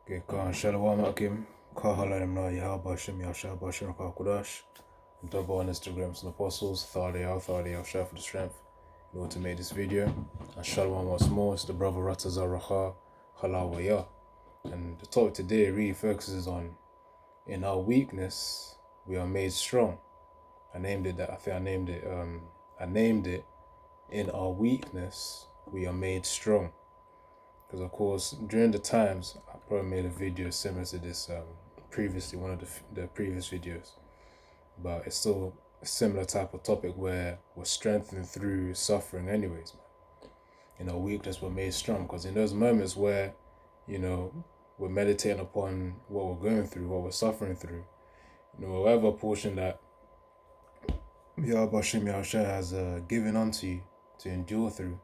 Okay, Khan Shalom Akim, Kahalayim Na Yahabashim Yashabashim Kakudash, double on Instagrams and apostles, Thali Shah for the strength in order to make this video. And Shalom once more, it's the brother Ratazar Raha Halawaya. And the topic today really focuses on in our weakness we are made strong. I named it in our weakness we are made strong. Because of course, during the times, I probably made a video similar to this previously, one of the previous videos, but it's still a similar type of topic where we're strengthened through suffering anyways, man. In our weakness, we're made strong, because in those moments where, we're meditating upon what we're going through, what we're suffering through, whatever portion that Yahweh Shem Yahushua has given unto you to endure through,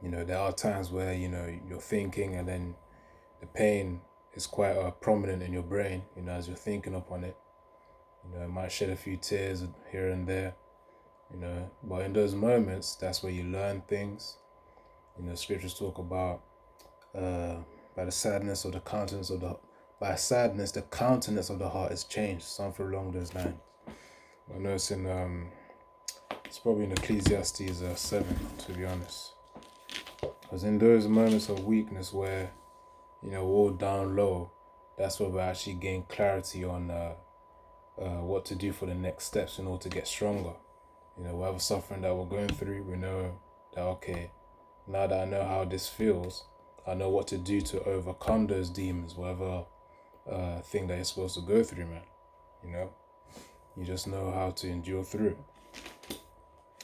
there are times where, you're thinking and then the pain is quite prominent in your brain, as you're thinking upon it. It might shed a few tears here and there, but in those moments, that's where you learn things. Scriptures talk about by sadness, the countenance of the heart is changed, something along those lines. I know it's it's probably in Ecclesiastes 7, to be honest. Because in those moments of weakness where, we're all down low, that's where we actually gain clarity on what to do for the next steps in order to get stronger. Whatever suffering that we're going through, we know that, okay, now that I know how this feels, I know what to do to overcome those demons, whatever thing that you're supposed to go through, man. You just know how to endure through it.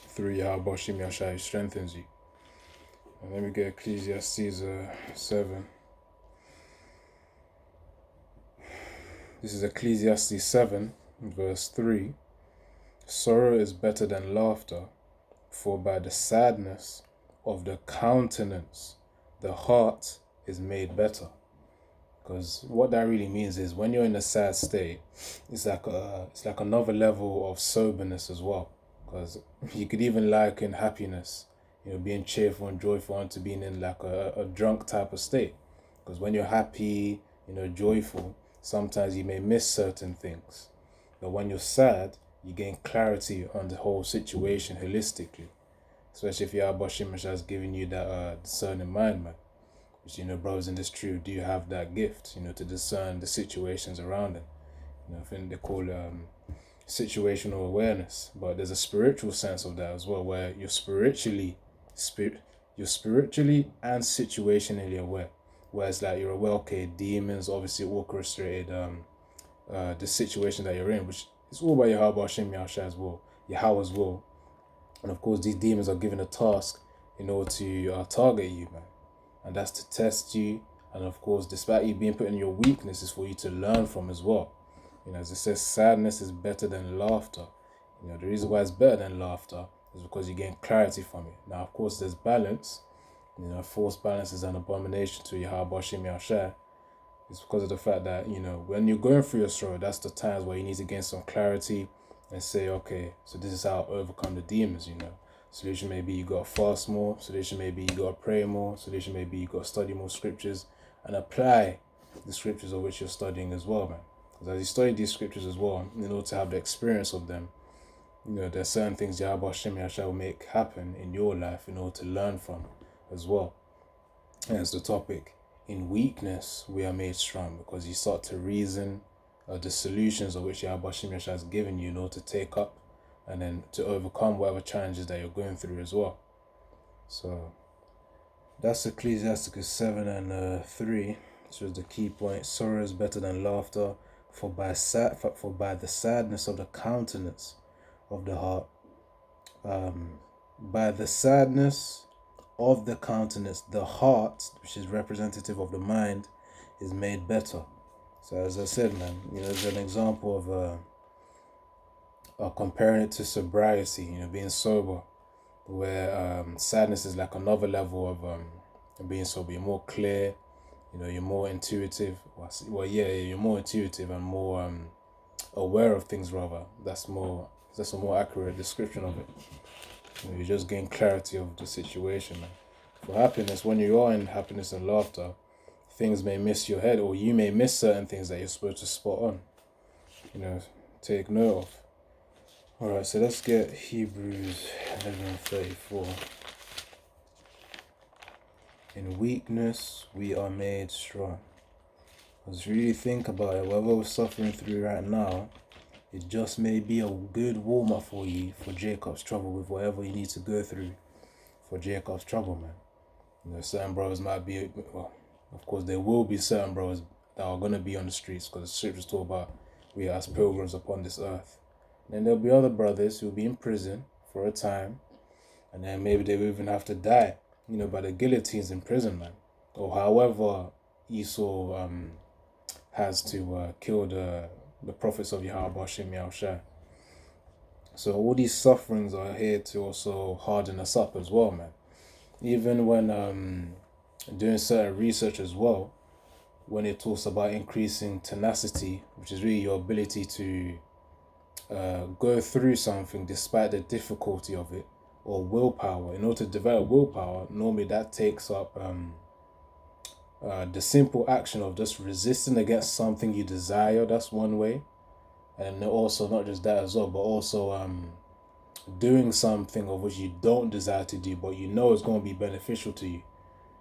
Through Yahweh Shem Yahushua, who strengthens you. And let me get Ecclesiastes 7. This is Ecclesiastes 7, verse 3. Sorrow is better than laughter, for by the sadness of the countenance, the heart is made better. Because what that really means is when you're in a sad state, it's like another level of soberness as well. Because you could even liken happiness, being cheerful and joyful, into being in like a drunk type of state. Because when you're happy, joyful, sometimes you may miss certain things. But when you're sad, you gain clarity on the whole situation holistically. Especially if Yahweh Shem Yahushua has given you that discerning mind, man. Which, brothers in this truth, do you have that gift, to discern the situations around them? I think they call situational awareness. But there's a spiritual sense of that as well, where you're spiritually and situationally aware. Whereas like you're aware, okay, demons obviously orchestrated the situation that you're in, which is all by Yahweh Shem Yahushua as well, Yahweh's will. And of course, these demons are given a task in order to target you, man. And that's to test you. And of course, despite you being put in your weakness, is for you to learn from as well. As it says, sadness is better than laughter. The reason why it's better than laughter is because you gain clarity from it. Now, of course, there's balance. False balance is an abomination to Yahweh Shem Yahushua. It's because of the fact that, when you're going through your struggle, that's the times where you need to gain some clarity and say, okay, so this is how I overcome the demons, Solution may be you got to fast more. Solution may be you got to pray more. Solution may be you got to study more scriptures and apply the scriptures of which you're studying as well, man. Because as you study these scriptures as well, in order to have the experience of them, there's certain things Yahweh Shem Yahushua will make happen in your life in order to learn from as well. Hence the topic, in weakness we are made strong, because you start to reason the solutions of which Yahweh Shem Yahushua has given you in order to take up and then to overcome whatever challenges that you're going through as well. So that's Ecclesiastes 7 and 3. This was the key point. Sorrow is better than laughter, for by the sadness of the countenance of the heart. By the sadness of the countenance, the heart, which is representative of the mind, is made better. So as I said, man, there's an example of comparing it to sobriety, being sober, where sadness is like another level of being sober. You're more clear, you're more intuitive. You're more intuitive and more aware of things, rather. That's a more accurate description of it. You just gain clarity of the situation, man. For happiness, when you are in happiness and laughter, things may miss your head, or you may miss certain things that you're supposed to spot on, take note of. Alright, so let's get Hebrews 11:34. In weakness, we are made strong. Let's really think about it. Whatever we're suffering through right now, it just may be a good warm-up for you for Jacob's trouble, with whatever you need to go through for Jacob's trouble, man. Certain brothers might be, well, of course there will be certain brothers that are going to be on the streets, because the scriptures talk about we are as pilgrims upon this earth. And then there'll be other brothers who will be in prison for a time, and then maybe they will even have to die, by the guillotines in prison, man. Or however Esau has to kill the prophets of Yahweh Hashem Yahushua. So all these sufferings are here to also harden us up as well, man. Even when doing certain research as well, when it talks about increasing tenacity, which is really your ability to go through something despite the difficulty of it, or willpower. In order to develop willpower, normally that takes up the simple action of just resisting against something you desire. That's one way. And also not just that as well, but also doing something of which you don't desire to do, but you know it's going to be beneficial to you.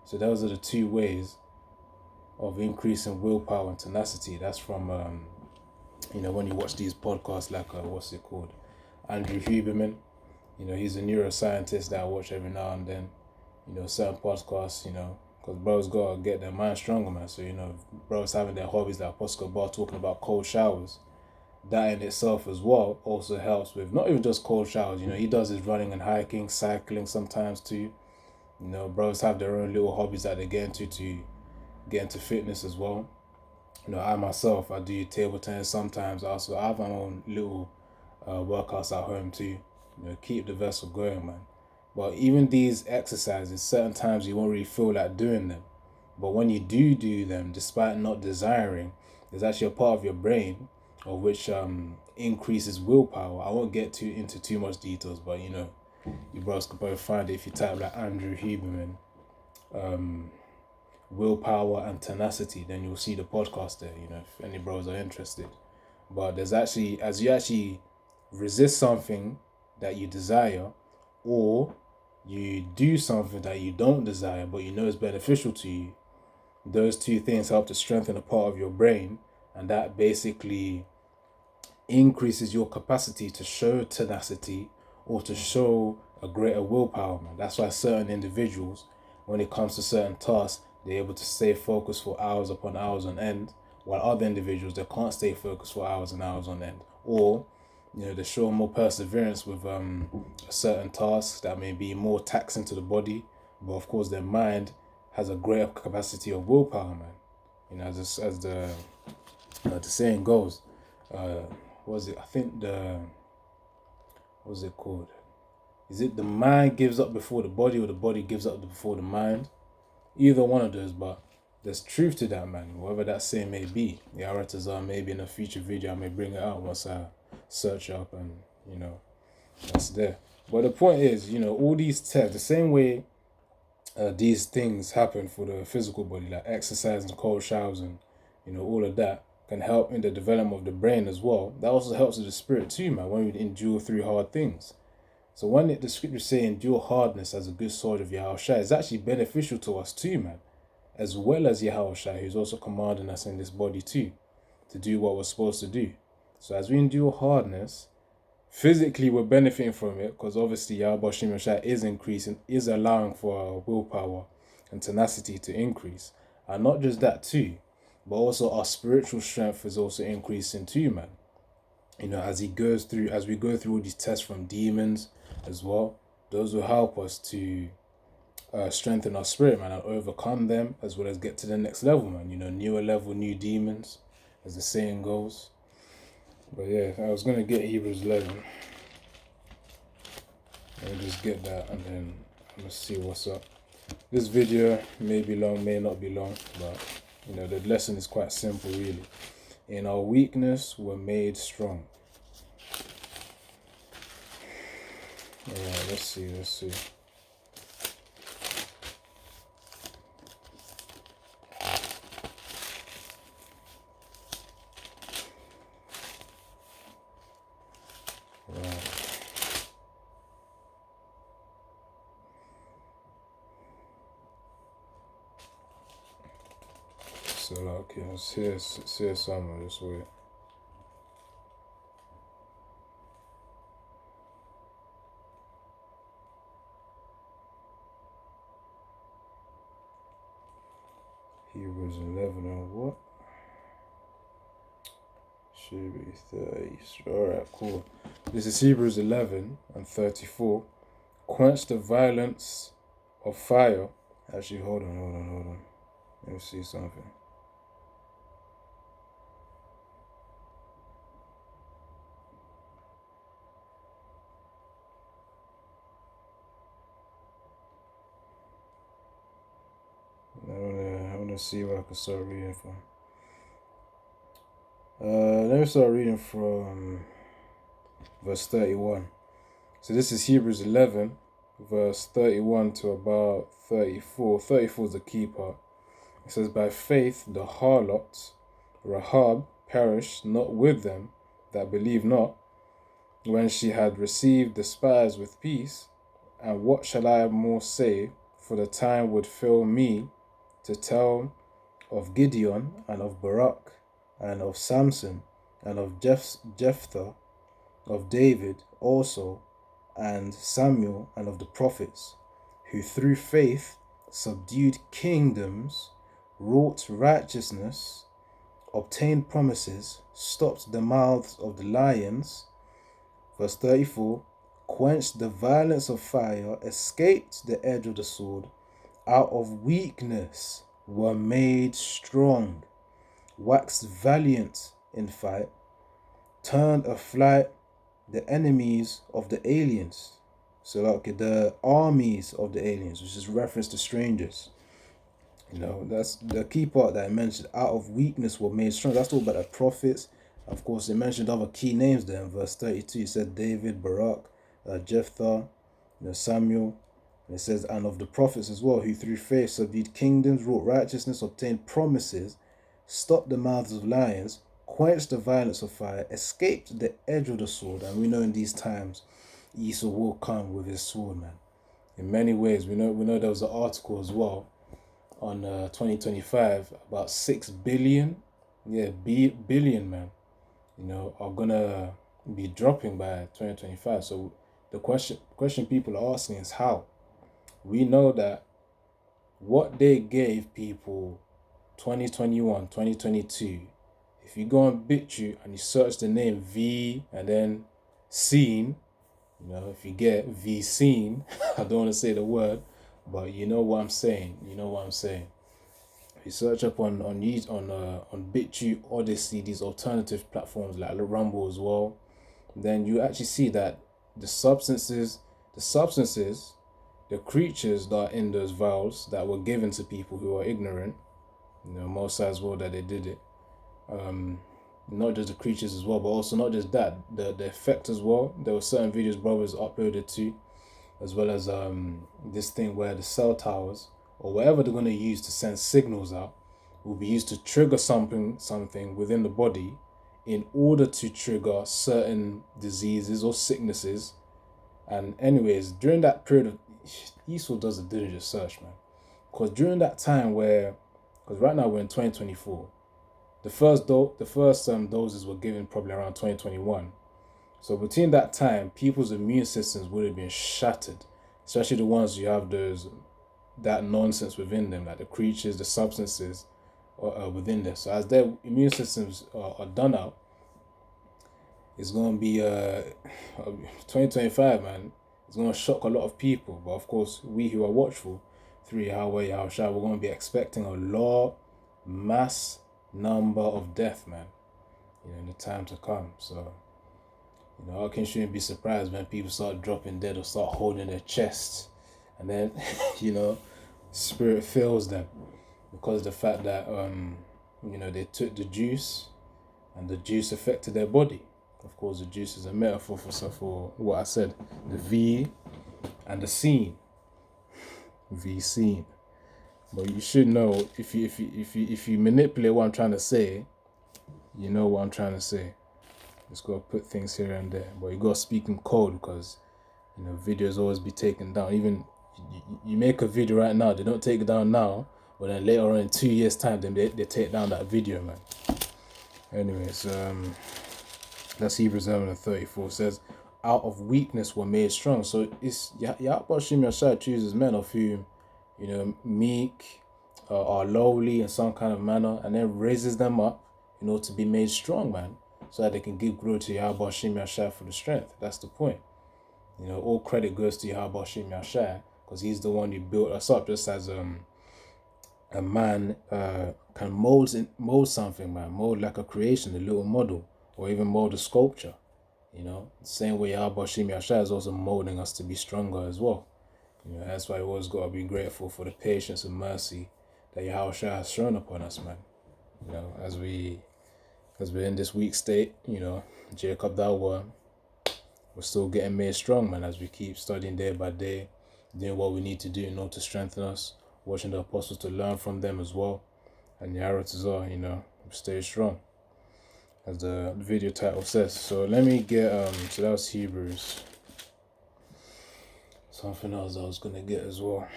So those are the two ways of increasing willpower and tenacity. That's from when you watch these podcasts like what's it called, Andrew Huberman. He's a neuroscientist that I watch every now and then. Certain podcasts, because bros gotta get their mind stronger, man. So bros having their hobbies like Apostle Bar talking about cold showers, that in itself as well also helps with not even just cold showers. He does his running and hiking, cycling sometimes too. Bros have their own little hobbies that they get into to get into fitness as well. I myself, I do table tennis sometimes. Also, I have my own little workouts at home too. Keep the vessel going, man. But even these exercises, certain times you won't really feel like doing them. But when you do them, despite not desiring, there's actually a part of your brain of which increases willpower. I won't get into too much details, but you bros can probably find it if you type like Andrew Huberman, willpower and tenacity, then you'll see the podcast there, if any bros are interested. But there's actually, as you actually resist something that you desire, or you do something that you don't desire but is beneficial to you, those two things help to strengthen a part of your brain, and that basically increases your capacity to show tenacity or to show a greater willpower, man. That's why certain individuals, when it comes to certain tasks, they're able to stay focused for hours upon hours on end, while other individuals, they can't stay focused for hours and hours on end. Or they show more perseverance with certain tasks that may be more taxing to the body, but of course their mind has a greater capacity of willpower, man. As the saying goes, what's it called? Is it the mind gives up before the body, or the body gives up before the mind? Either one of those, but there's truth to that, man. Whatever that saying may be. The Aratazar, maybe in a future video I may bring it out once I search up, and that's there. But the point is, all these tests, the same way these things happen for the physical body, like exercise and cold showers and all of that, can help in the development of the brain as well. That also helps with the spirit too, man, when we endure through hard things. So when the scriptures say endure hardness as a good soldier of Yahushua, it's actually beneficial to us too, man, as well as Yahushua, who's also commanding us in this body too, to do what we're supposed to do. So as we endure hardness, physically we're benefiting from it, because obviously Yahweh Shem Yahushua is allowing for our willpower and tenacity to increase. And not just that too, but also our spiritual strength is also increasing too, man. As we go through all these tests from demons as well, those will help us to strengthen our spirit, man, and overcome them, as well as get to the next level, man. Newer level, new demons, as the saying goes. But yeah, I was going to get Hebrews 11. Let me just get that, and then let's see what's up. This video may be long, may not be long, but the lesson is quite simple, really. In our weakness, we're made strong. Alright, let's see. So like, yeah, see some of this way. Hebrews 11 and what? Should be 30. Alright, cool. This is Hebrews 11 and 34. Quench the violence of fire. Actually, hold on. Let me see something. I wanna see where I can start reading from. Let me start reading from verse 31. So this is Hebrews 11, verse 31 to about 34. 34 is the key part. It says, by faith the harlot Rahab perished not with them that believe not, when she had received the spies with peace. And what shall I more say? For the time would fill me to tell of Gideon, and of Barak, and of Samson, and of Jephthah, of David also, and Samuel, and of the prophets, who through faith subdued kingdoms, wrought righteousness, obtained promises, stopped the mouths of the lions. Verse 34, quenched the violence of fire, escaped the edge of the sword, out of weakness were made strong, waxed valiant in fight, turned aflight the enemies of the aliens. So like the armies of the aliens, which is reference to strangers. You know, that's the key part that I mentioned. Out of weakness were made strong. That's all about the prophets. Of course, they mentioned other key names there in verse 32. It said David, Barak, Jephthah, Samuel. And it says, and of the prophets as well, who through faith subdued kingdoms, wrought righteousness, obtained promises, stopped the mouths of lions, quenched the violence of fire, escaped the edge of the sword. And we know in these times, Esau will come with his sword, man. In many ways, we know there was an article as well on 2025 about 6 billion, billion, man, are gonna be dropping by 2025. So the question people are asking is how. We know that what they gave people 2021, 2022, if you go on BitChute and you search the name V and then Scene, if you get V Scene, I don't want to say the word, but you know what I'm saying. If you search up on BitChute, Odyssey, these alternative platforms like Rumble as well, then you actually see that the substances, the creatures that are in those vials that were given to people who are ignorant, most as well that they did it. Not just the creatures as well, but also not just that, the effect as well. There were certain videos brothers uploaded to, as well as this thing where the cell towers or whatever they're going to use to send signals out will be used to trigger something within the body in order to trigger certain diseases or sicknesses. And anyways, during that period of, Esau does a diligent search, man, because during that time because right now we're in 2024, the first doses were given probably around 2021. So between that time, people's immune systems would have been shattered, especially the ones who have that nonsense within them, like the creatures, the substances within them. So as their immune systems are done out, it's going to be 2025, man. It's going to shock a lot of people. But of course, we who are watchful through Yahweh, Yahushua, we're going to be expecting a mass number of death, man, in the time to come. So, our king shouldn't be surprised when people start dropping dead or start holding their chests. And then, spirit fills them because of the fact that, they took the juice and the juice affected their body. Of course, the juice is a metaphor for what I said, the V and the scene. V scene. But you should know, if you manipulate what I'm trying to say, you know what I'm trying to say. Just gotta put things here and there. But you gotta speak in code because, videos always be taken down. Even you make a video right now, they don't take it down now. But then later on in 2 years' time, then they take down that video, man. Anyways, that's Hebrews 11:34 says, out of weakness were made strong. So it's Yahweh Shem Yashai chooses men of whom, meek, are lowly in some kind of manner, and then raises them up, to be made strong, man, so that they can give glory to Yahweh Shem Yashai for the strength. That's the point. All credit goes to Yahweh Shem Yashai, because he's the one who built us up, just as a man can mold something, man, mold like a creation, a little model, or even mold a sculpture. Same way Yahweh Shem Yashai is also molding us to be stronger as well. That's why we always got to be grateful for the patience and mercy that Yahweh has shown upon us, man. As we're in this weak state, Jacob that worm, we're still getting made strong, man, as we keep studying day by day, doing what we need to do in order to strengthen us, watching the apostles to learn from them as well. And Yaharatazar, stay strong, as the video title says. So let me get, so that was Hebrews. Something else I was going to get as well.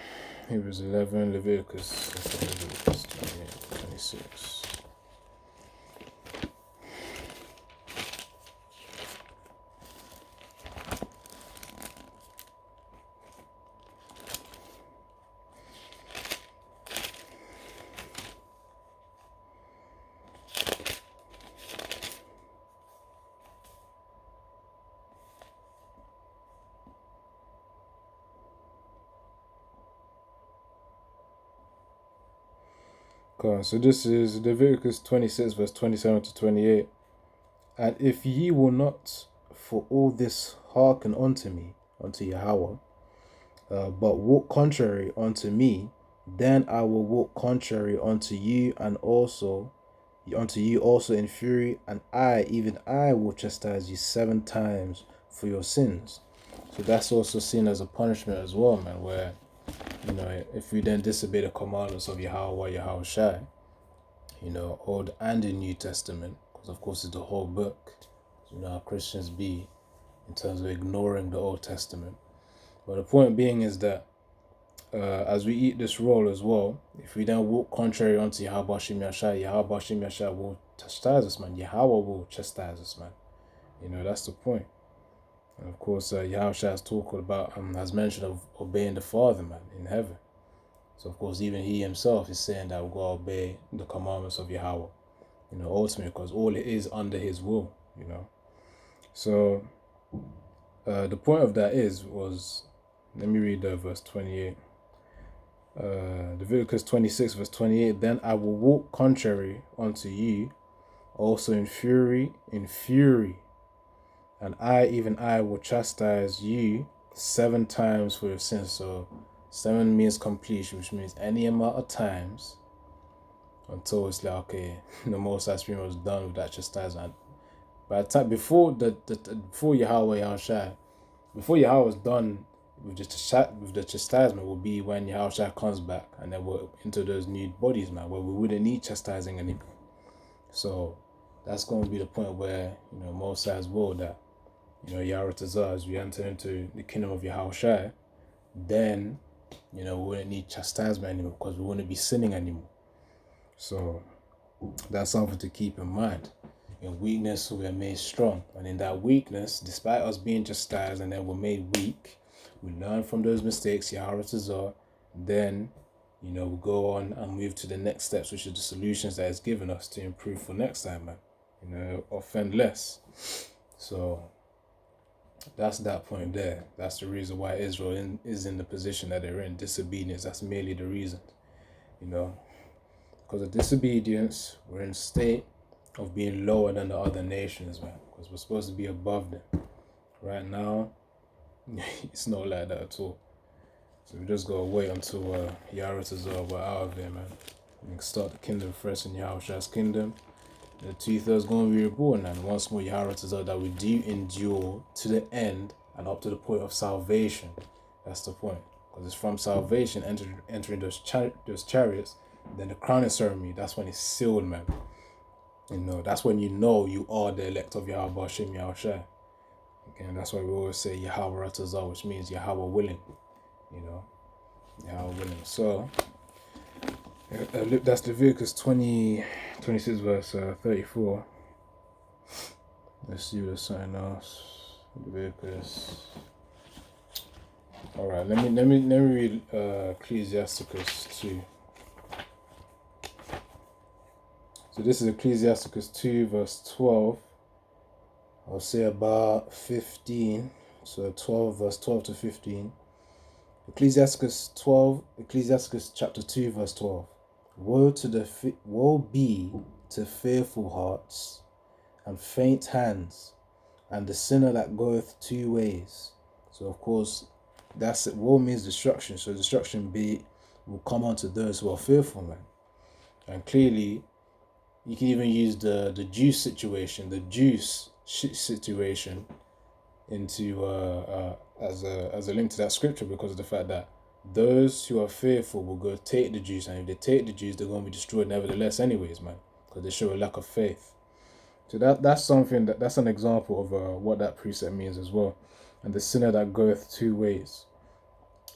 Hebrews 11, Leviticus 28, 26. So this is Leviticus 26, verse 27 to 28. And if ye will not for all this hearken unto me, unto Yahweh, but walk contrary unto me, then I will walk contrary unto you, and also unto you also in fury, and even I will chastise you 7 times for your sins. So that's also seen as a punishment as well, man, where if we then disobey the commandments of Yahweh Shai, Old and the New Testament, because of course it's the whole book, how Christians be in terms of ignoring the Old Testament. But the point being is that as we eat this roll as well, if we then walk contrary unto Yahweh Shem Yashai, Yahweh Shem Yashai will chastise us, man. Yahweh will chastise us, man. That's the point. And of course, Yahweh has talked about, has mentioned of obeying the Father, man, in heaven. So of course, even he himself is saying that we've got to obey the commandments of Yahweh, ultimately, because all it is under his will, So the point of that was, let me read verse 28. Leviticus 26, verse 28. Then I will walk contrary unto you, also in fury, and even I will chastise you 7 times for your sins. So 7 means completion, which means any amount of times until it's like, okay, the Most High Spirit was done with that chastisement. By the time before Yahweh Yahushua, before Yahweh was done with the chastisement, will be when Yahushua comes back, and then we're into those new bodies, man, where we wouldn't need chastising anymore. So that's going to be the point where Most High's will that Yaharatazar, as we enter into the kingdom of Yahushua, then we wouldn't need chastisement anymore, because we wouldn't be sinning anymore. So that's something to keep in mind. In weakness we are made strong, and in that weakness, despite us being chastised and then we're made weak, we learn from those mistakes, Yaharatazar, then we go on and move to the next steps, which are the solutions that it's given us to improve for next time, man. Offend less. So that's that point there. That's the reason why Israel is in the position that they're in. Disobedience, that's merely the reason. Because of disobedience, we're in a state of being lower than the other nations, man. Because we're supposed to be above them. Right now, it's not like that at all. So we just gotta wait until Yaharatazar, we're out of here, man. We can start the kingdom fresh in Yahushua's kingdom. The 2/3 going to be reborn, and once more Yaharatazar, that we do endure to the end and up to the point of salvation. That's the point. Because it's from salvation, entering those chariots, then the crowning ceremony, that's when it's sealed, man. That's when you are the elect of Yahweh Shem Yahushua. Again, that's why we always say Yaharatazar, which means Yahweh willing. Yahweh willing. So That's Leviticus 26 verse 34. Let's see if there's something else. Leviticus. All right, let me read Ecclesiasticus 2. So this is Ecclesiasticus 2 verse 12. I'll say about 15. So 12 verse 12 to 15. Ecclesiasticus chapter 2 verse 12. Woe be to fearful hearts and faint hands, and the sinner that goeth two ways. So of course, that's it. Woe means destruction. So destruction will come onto those who are fearful, man. And clearly, you can even use the juice situation, into as a link to that scripture, because of the fact that those who are fearful will go take the juice, and if they take the juice, they're going to be destroyed nevertheless, anyways, man, because they show a lack of faith. So that's an example of what that precept means as well. And the sinner that goeth two ways.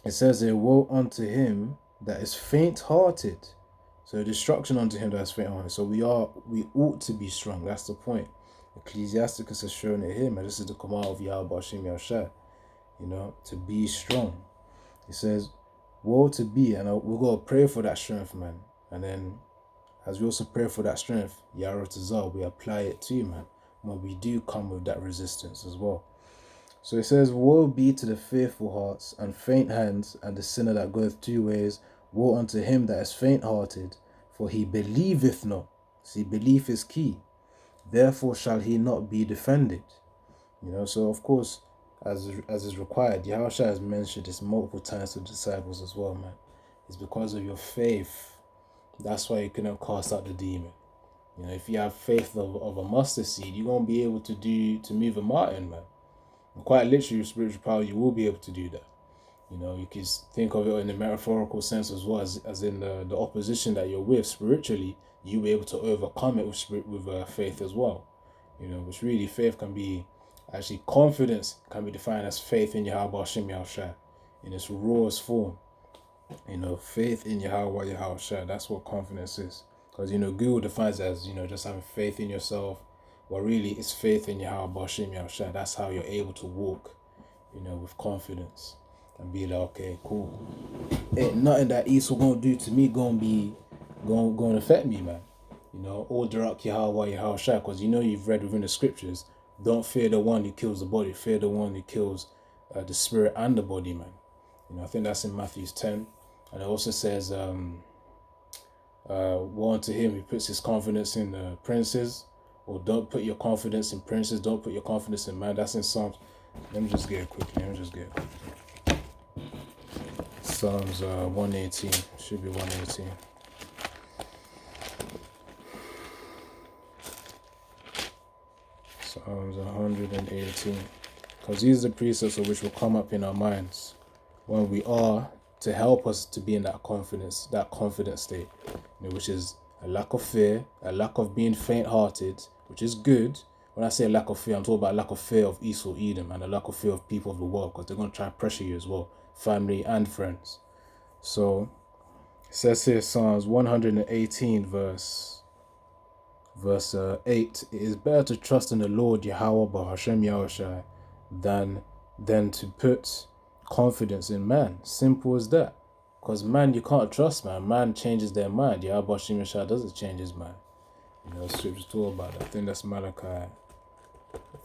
It says here, woe unto him that is faint-hearted. So destruction unto him that is faint-hearted. So we ought to be strong. That's the point. Ecclesiasticus has shown it here, man. This is the command of Yahweh Hashem Yahushua, to be strong. It says, woe to be, and we're going to pray for that strength, man. And then, as we also pray for that strength, Yaratazal, we apply it to you, man. When we do come with that resistance as well. So it says, woe be to the fearful hearts and faint hands, and the sinner that goeth two ways. Woe unto him that is faint-hearted, for he believeth not. See, belief is key. Therefore shall he not be defended. So of course, as is required, Yahushua has mentioned this multiple times to the disciples as well, man. It's because of your faith. That's why you couldn't cast out the demon. If you have faith of a mustard seed, you're going to be able to move a mountain, man. And quite literally, with spiritual power, you will be able to do that. You can think of it in the metaphorical sense as well, as in the opposition that you're with spiritually, you'll be able to overcome it with faith as well. Which really, faith can be, actually confidence can be defined as faith in Yahweh Hashem Yahushua in its rawest form. Faith in Yahweh Yahushua, that's what confidence is. Because, Google defines it as, just having faith in yourself. Well, really, it's faith in Yahweh Hashem Yahushua. That's how you're able to walk, with confidence. And be like, okay, cool. Ain't nothing that Esau gonna do to me gonna affect me, man. Order up Yahweh Yahushua, because you've read within the scriptures, don't fear the one who kills the body, fear the one who kills the spirit and the body, man. I think that's in Matthew 10. And it also says, woe unto him who puts his confidence in princes, or don't put your confidence in princes, don't put your confidence in man. That's in Psalms. Let me just get it quickly. Psalms 118. Should be 118. Psalms 118. Because these are the precepts of which will come up in our minds when we are, to help us to be in that confident state, which is a lack of fear, a lack of being faint-hearted, which is good. When I say a lack of fear, I'm talking about a lack of fear of Esau, Edom, and a lack of fear of people of the world, because they're going to try to pressure you as well, family and friends. So, it says here, Psalms 118, verse 8, it is better to trust in the Lord Yahweh Hashem Yahushua than to put confidence in man. Simple as that. Because man, you can't trust man. Man changes their mind. Yahweh Hashem Yahushua doesn't change his mind. Scriptures talk about that. I think that's Malachi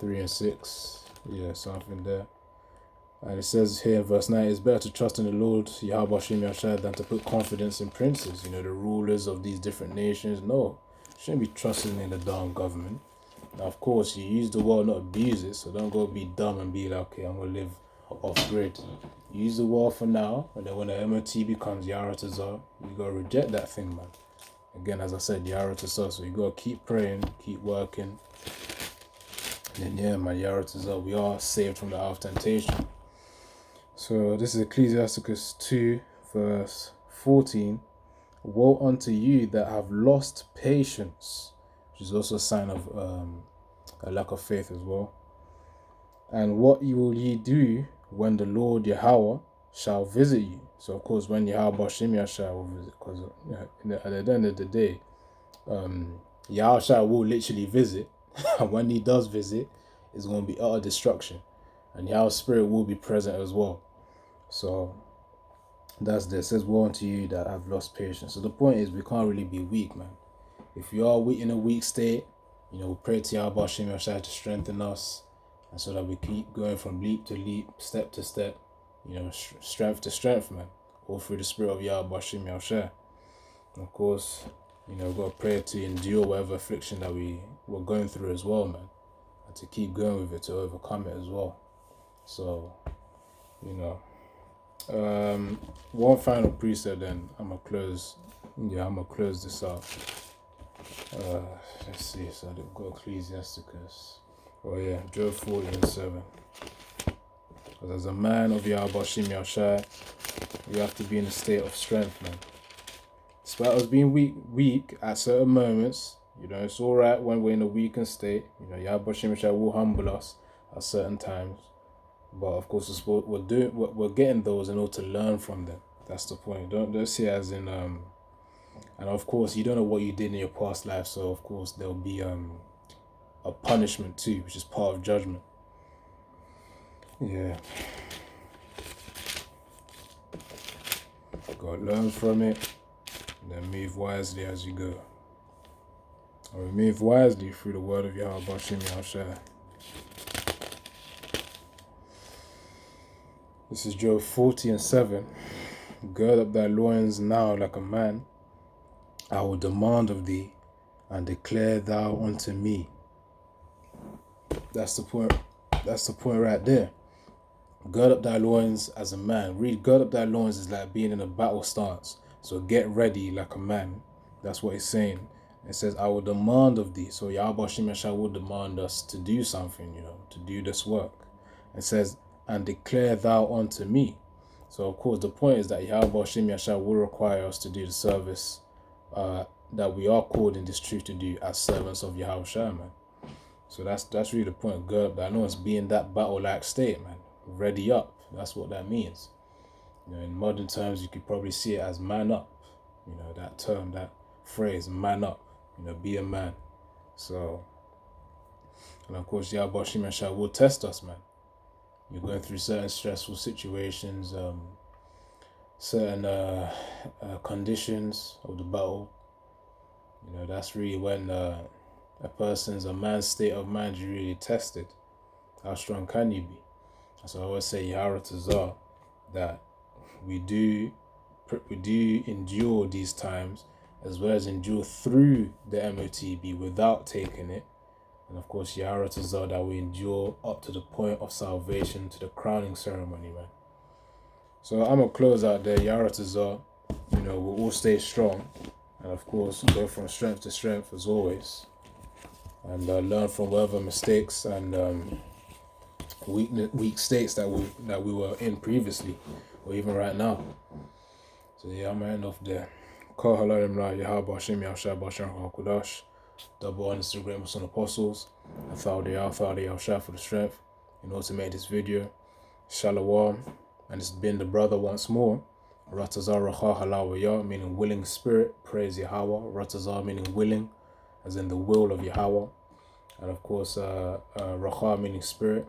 3 and 6. Yeah, something there. And it says here in verse 9, it's better to trust in the Lord Yahweh Hashem Yahushua than to put confidence in princes, the rulers of these different nations. No, you shouldn't be trusting in the dumb government. Now, of course, you use the world, not abuse it, so don't go be dumb and be like, okay, I'm going to live off grid. Use the world for now, and then when the MOT becomes Yaratazar, you got to reject that thing, man. Again, as I said, Yaratazar, so you got to keep praying, keep working. And then, yeah, man, Yaratazar, we are saved from the hour of temptation. So this is Ecclesiasticus 2, verse 14. Woe unto you that have lost patience, which is also a sign of a lack of faith as well. And what will ye do when the Lord Yahweh shall visit you. So of course, when Yahweh Shem Yahshua will visit, because at the end of the day, Yahshua will literally visit, and when he does visit, it's going to be utter destruction, and Yahweh's spirit will be present as well. So that's this. It says, woe unto you that have lost patience. So the point is, we can't really be weak, man. If you are weak in a weak state, we pray to Yahweh Shem Yahshua to strengthen us, and so that we keep going from leap to leap, step to step, strength to strength, man, all through the spirit of Yahweh Shem Yahshua. And of course, we've got to pray to endure whatever affliction that we're going through as well, man, and to keep going with it, to overcome it as well. So, one final precept, then I'm gonna close this up. Let's see. So they've got Ecclesiasticus. Oh yeah, Job 40:7. Because as a man of Yahweh Shem Yahshua, you have to be in a state of strength, man. Despite us being weak at certain moments, it's all right when we're in a weakened state. Yahweh Shem Yahshua will humble us at certain times. But of course, we're getting those in order to learn from them. That's the point. Don't see it as in and of course, you don't know what you did in your past life, so of course there'll be a punishment too, which is part of judgment. Yeah. Gotta learn from it, and then move wisely as you go. Or move wisely through the word of Yahweh Shem Yahshua. This is Job 40:7. Gird up thy loins now like a man. I will demand of thee, and declare thou unto me. That's the point. That's the point right there. Gird up thy loins as a man. Gird up thy loins is like being in a battle stance. So get ready like a man. That's what it's saying. It says, I will demand of thee. So Yahweh Shem Yahshua will demand us to do something, to do this work. It says, and declare thou unto me. So of course the point is that Yahweh Shem Yahshua will require us to do the service that we are called in this truth to do as servants of Yahweh Shai, man. So that's really the point. Gird up thy loins, be in that battle-like state, man. Ready up. That's what that means. In modern terms, you could probably see it as man up. That term, that phrase, man up. Be a man. So, and of course, Yahweh Shem Yahshua will test us, man. You're going through certain stressful situations, certain conditions of the battle. That's really when a man's state of mind is really tested. How strong can you be? So I always say, Yaharatazar, that we do endure these times, as well as endure through the MOTB without taking it. And of course, Yaharatazar, that we endure up to the point of salvation, to the crowning ceremony, man. So I'm going to close out there. Yaharatazar, we'll all stay strong. And of course, go from strength to strength as always. And learn from whatever mistakes and weak states that we were in previously, or even right now. So yeah, I'm going to end off there. Call Halalim La Yahweh Shem Yahshua Bashan HaKudash. Double on Instagram with some apostles. I thought they Yahshua for the strength in order to make this video. Shalom. And it's been the brother once more. Ratazar Racha Halawaya, meaning willing spirit. Praise Yahweh. Ratazar meaning willing, as in the will of Yahweh. And of course, Racha meaning spirit.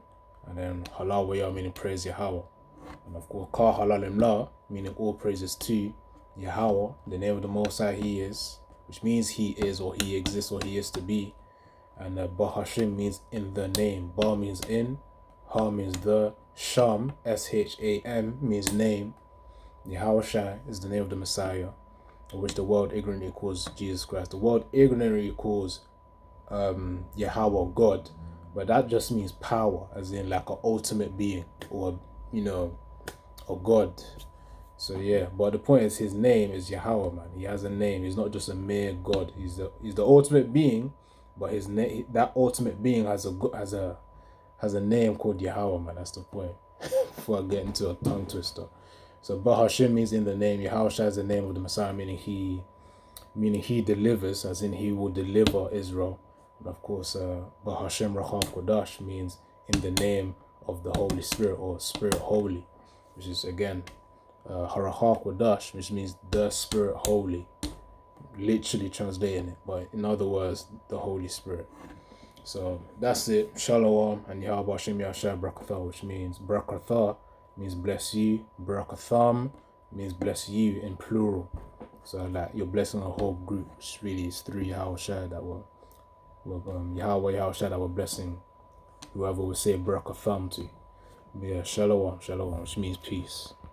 And then Halawaya meaning praise Yahweh. And of course, Ka Halalim La, meaning all praises to Yahweh, the name of the Most High He is, which means He is, or He exists, or He is to be. And Bahashim means in the name. Ba means in, Ha means the, Sham, S-H-A-M, means name. Yahweh Shai is the name of the Messiah, of which the world ignorantly calls Jesus Christ. The world ignorantly calls Yahweh God, but that just means power, as in like an ultimate being, or a God. So yeah, but the point is, his name is Yahweh, man. He has a name. He's not just a mere God. He's the ultimate being, but his name, that ultimate being has a name called Yahweh, man. That's the point. Before I get into a tongue twister. So Bahashim means in the name. Yahweh is the name of the Messiah, meaning he delivers, as in he will deliver Israel. And of course, Bahashim Racham Kodash means in the name of the Holy Spirit, or Spirit Holy. which is again Harahak Wadash, which means the Spirit Holy, literally translating it, but in other words, the Holy Spirit. So that's it. Shalom and Yahweh Hashem Yahshua Barakatah, which means Barakatah means bless you, Barakatham means bless you in plural. So like you're blessing a whole group, which really is through Yahweh Shai that were Yahweh Shai that were blessing whoever would say Barakatham to. Yeah, Shalom, which means peace.